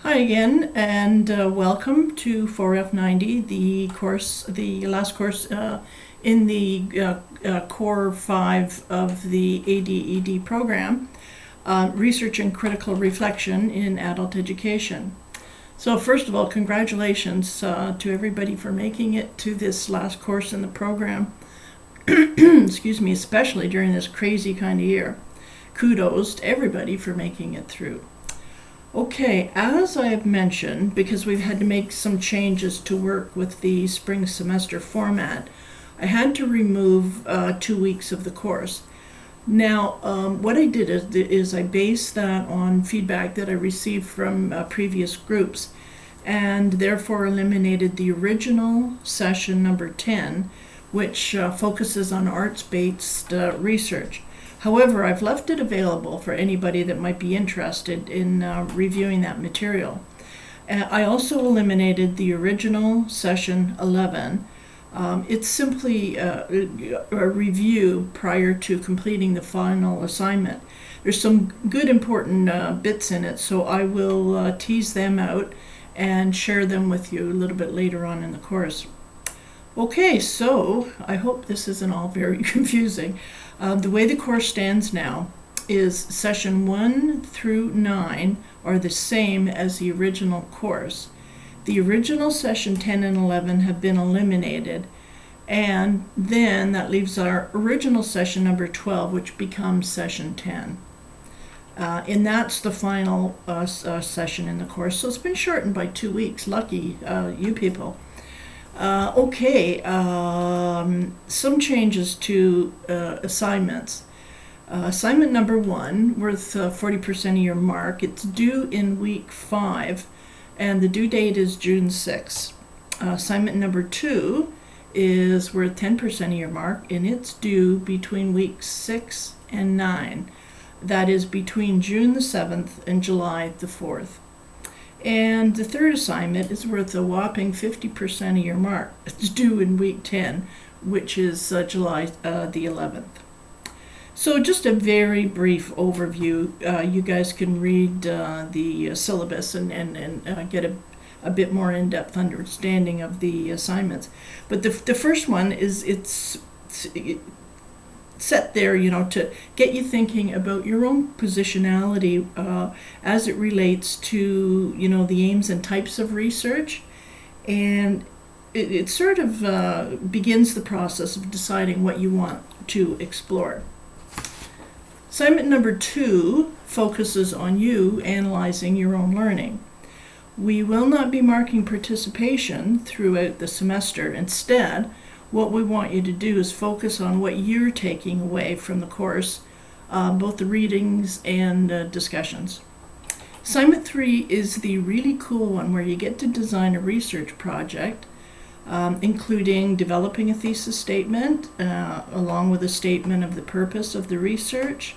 Hi again, and welcome to 4F90, the last course in the Core 5 of the ADED program, Research and Critical Reflection in Adult Education. So first of all, congratulations to everybody for making it to this last course in the program. Excuse me, especially during this crazy kind of year. Kudos to everybody for making it through. Okay, as I have mentioned, because we've had to make some changes to work with the spring semester format, I had to remove 2 weeks of the course. Now, what I did is I based that on feedback that I received from previous groups, and therefore eliminated the original session number 10, which focuses on arts-based research. However, I've left it available for anybody that might be interested in reviewing that material. I also eliminated the original session 11. It's simply a review prior to completing the final assignment. There's some good important bits in it, so I will tease them out and share them with you a little bit later on in the course. Okay, so I hope this isn't all very confusing. The way the course stands now is session 1 through 9 are the same as the original course. The original session 10 and 11 have been eliminated, and then that leaves our original session number 12, which becomes session 10. And that's the final session in the course, so it's been shortened by 2 weeks. Lucky you people. Some changes to assignments. Assignment number 1, worth 40% of your mark. It's due in week 5, and the due date is June 6. Assignment number 2 is worth 10% of your mark, and it's due between weeks 6 and 9. That is between June the 7th and July the 4th. And the third assignment is worth a whopping 50% of your mark. It's due in week 10, which is July the 11th. So just a very brief overview. You guys can read the syllabus and get a bit more in-depth understanding of the assignments. But the first one is it's set there, to get you thinking about your own positionality as it relates to, the aims and types of research. And it sort of begins the process of deciding what you want to explore. Assignment number 2 focuses on you analyzing your own learning. We will not be marking participation throughout the semester. Instead, what we want you to do is focus on what you're taking away from the course, both the readings and discussions. Assignment 3 is the really cool one where you get to design a research project, including developing a thesis statement, along with a statement of the purpose of the research,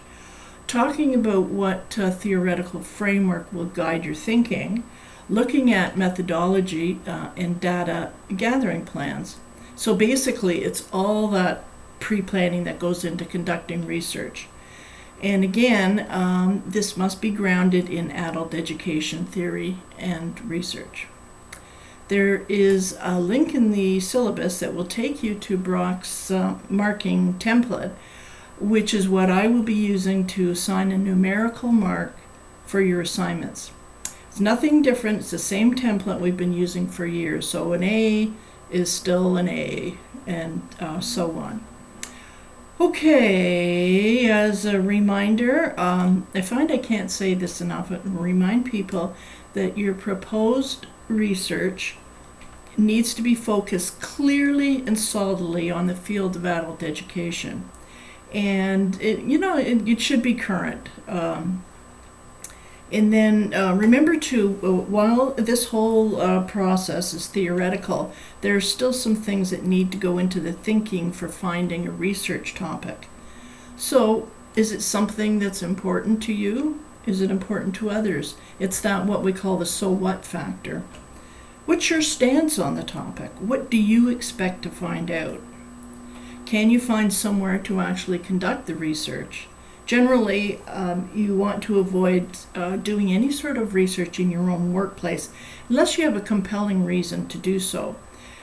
talking about what theoretical framework will guide your thinking, looking at methodology and data gathering plans. So basically, it's all that pre-planning that goes into conducting research. And again, this must be grounded in adult education theory and research. There is a link in the syllabus that will take you to Brock's marking template, which is what I will be using to assign a numerical mark for your assignments. It's nothing different. It's the same template we've been using for years. So an A is still an A, and so on. Okay, as a reminder, I find I can't say this enough, but remind people that your proposed research needs to be focused clearly and solidly on the field of adult education. And it should be current. And then remember too, while this whole process is theoretical, there are still some things that need to go into the thinking for finding a research topic. So, is it something that's important to you? Is it important to others? It's that what we call the so what factor. What's your stance on the topic? What do you expect to find out? Can you find somewhere to actually conduct the research? Generally, you want to avoid doing any sort of research in your own workplace unless you have a compelling reason to do so.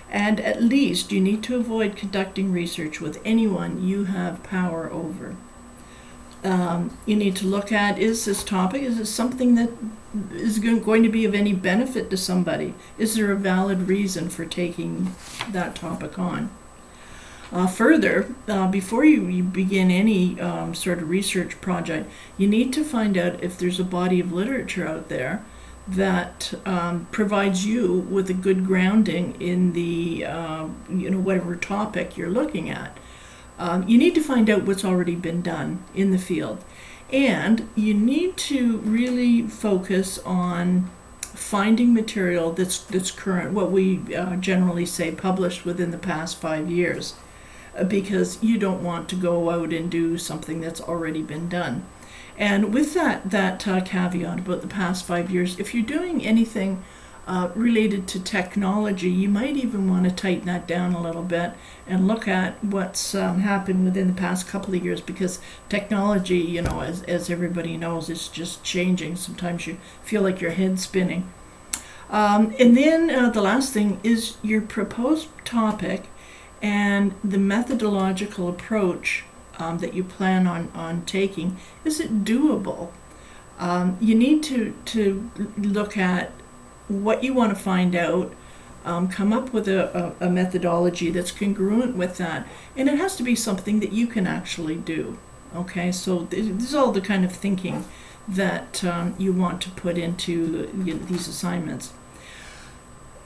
And at least you need to avoid conducting research with anyone you have power over. You need to look at, is this topic, is this something that is going to be of any benefit to somebody? Is there a valid reason for taking that topic on? Further, before you begin any sort of research project, you need to find out if there's a body of literature out there that provides you with a good grounding in the whatever topic you're looking at. You need to find out what's already been done in the field, and you need to really focus on finding material that's current, what we generally say published within the past 5 years, because you don't want to go out and do something that's already been done. And with that caveat about the past 5 years, if you're doing anything related to technology, you might even want to tighten that down a little bit and look at what's happened within the past couple of years, because technology, as everybody knows, is just changing. Sometimes you feel like your head's spinning. And then the last thing is your proposed topic and the methodological approach that you plan on taking. Is it doable? You need to look at what you want to find out, come up with a methodology that's congruent with that, and it has to be something that you can actually do. Okay, so this is all the kind of thinking that you want to put into these assignments.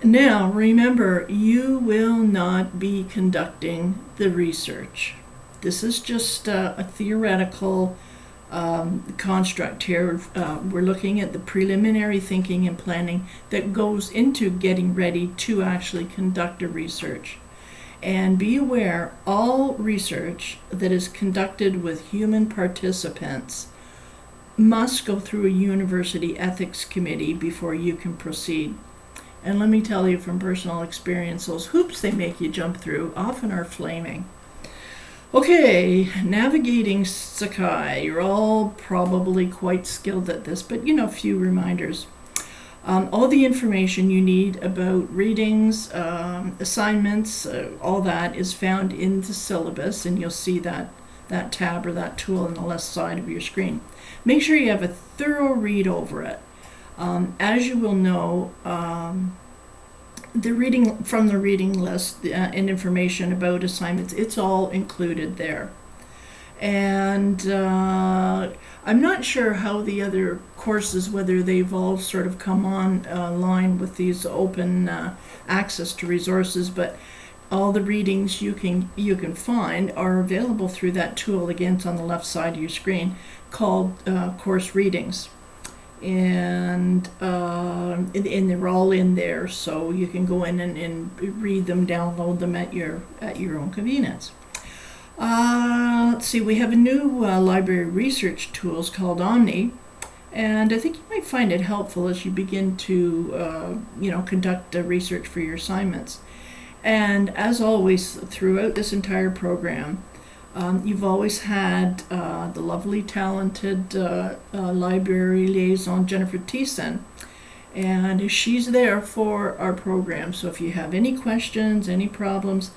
Now, remember, you will not be conducting the research. This is just a theoretical construct here. We're looking at the preliminary thinking and planning that goes into getting ready to actually conduct a research. And be aware, all research that is conducted with human participants must go through a university ethics committee before you can proceed. And let me tell you from personal experience, those hoops they make you jump through often are flaming. Okay, navigating Sakai. You're all probably quite skilled at this, but a few reminders. All the information you need about readings, assignments, all that is found in the syllabus, and you'll see that tab or that tool on the left side of your screen. Make sure you have a thorough read over it. As you will know, the reading list and information about assignments, it's all included there. And I'm not sure how the other courses, whether they've all sort of come online with these open access to resources, but all the readings you can find are available through that tool. Again, it's on the left side of your screen, called Course Readings. And they're all in there, so you can go in and read them, download them at your own convenience. Let's see, we have a new library research tools called Omni, and I think you might find it helpful as you begin to conduct research for your assignments. And as always, throughout this entire program, you've always had the lovely, talented library liaison, Jennifer Thiessen, and she's there for our program. So if you have any questions, any problems,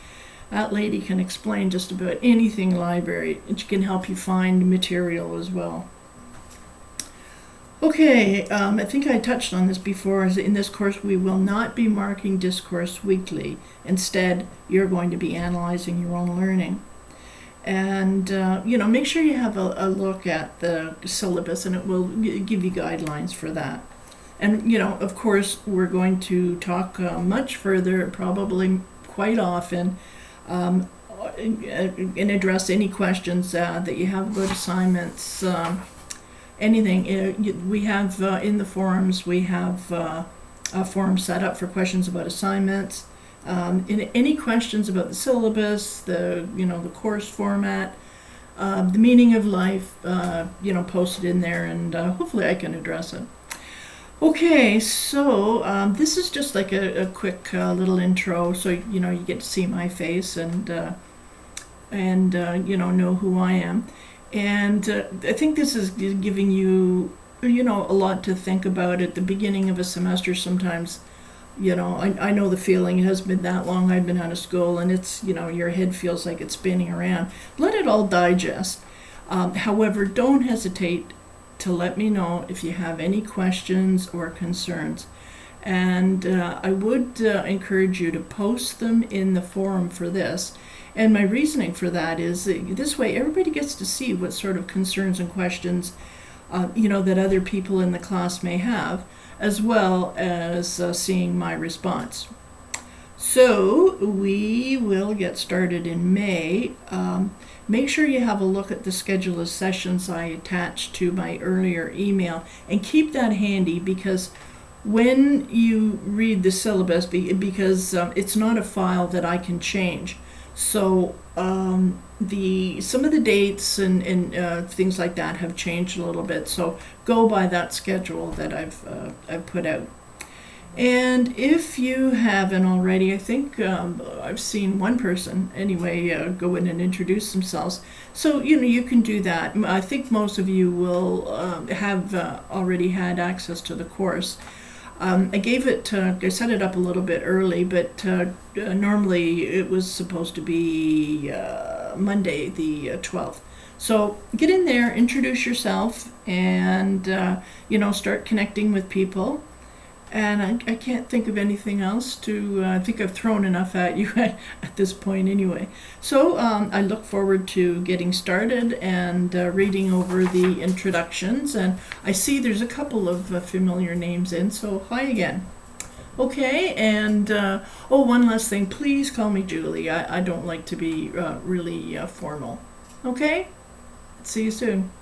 that lady can explain just about anything library, and she can help you find material as well. Okay, I think I touched on this before. In this course, we will not be marking discourse weekly. Instead, you're going to be analyzing your own learning. And, make sure you have a look at the syllabus, and it will give you guidelines for that. And, of course, we're going to talk much further, probably quite often, and address any questions that you have about assignments, anything. We have in the forums, we have a forum set up for questions about assignments. Any questions about the syllabus, the course format, the meaning of life, posted in there, and hopefully I can address it. Okay, so this is just like a quick little intro, so you get to see my face and know who I am. And I think this is giving you, a lot to think about at the beginning of a semester sometimes. I know the feeling. It has been that long I've been out of school, and it's, your head feels like it's spinning around. Let it all digest. However, don't hesitate to let me know if you have any questions or concerns. And I would encourage you to post them in the forum for this. And my reasoning for that is this way everybody gets to see what sort of concerns and questions that other people in the class may have, as well as seeing my response. So we will get started in May. Make sure you have a look at the schedule of sessions I attached to my earlier email, and keep that handy, because when you read the syllabus, because it's not a file that I can change. So some of the dates and things like that have changed a little bit. So go by that schedule that I've put out. And if you haven't already, I think I've seen one person anyway go in and introduce themselves. So you can do that. I think most of you will have already had access to the course. I set it up a little bit early, but normally it was supposed to be Monday the 12th. So get in there, introduce yourself, and start connecting with people. And I can't think of anything else I think I've thrown enough at you at this point anyway. So I look forward to getting started and reading over the introductions. And I see there's a couple of familiar names in, so hi again. Okay, and one last thing, please call me Julie. I don't like to be really formal. Okay, see you soon.